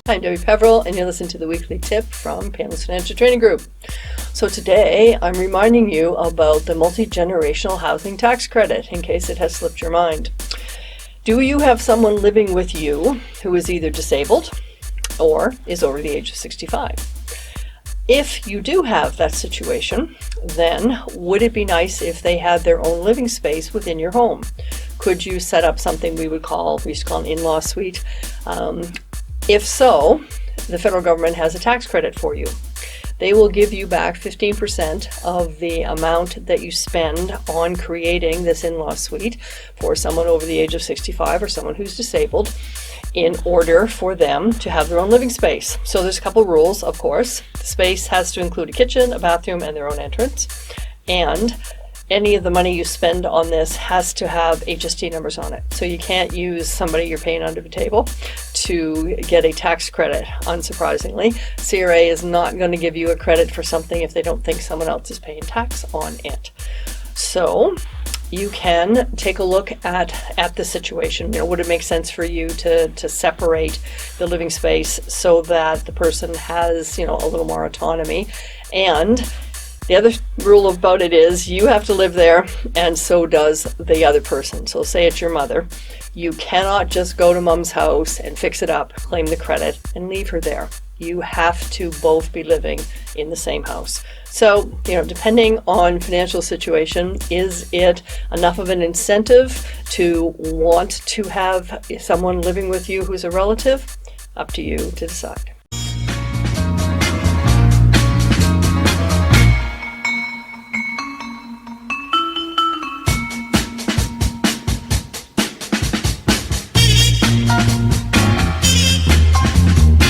I'm Debi Peverill, and you're listening to the weekly tip from Panel's Financial Training Group. So today I'm reminding you about the multi-generational housing tax credit in case it has slipped your mind. Do you have someone living with you who is either disabled or is over the age of 65? If you do have that situation, then would it be nice if they had their own living space within your home? Could you set up something we used to call an in-law suite? If so, the federal government has a tax credit for you. They will give you back 15% of the amount that you spend on creating this in-law suite for someone over the age of 65 or someone who's disabled in order for them to have their own living space. So there's a couple rules, of course. The space has to include a kitchen, a bathroom, and their own entrance. And any of the money you spend on this has to have HST numbers on it. So you can't use somebody you're paying under the table to get a tax credit, unsurprisingly. CRA is not going to give you a credit for something if they don't think someone else is paying tax on it. So you can take a look at the situation. Would it make sense for you to separate the living space so that the person has, a little more autonomy? And the other rule about it is you have to live there, and so does the other person. So say it's your mother. You cannot just go to mom's house and fix it up, claim the credit, and leave her there. You have to both be living in the same house. So, depending on financial situation, is it enough of an incentive to want to have someone living with you who's a relative? Up to you to decide.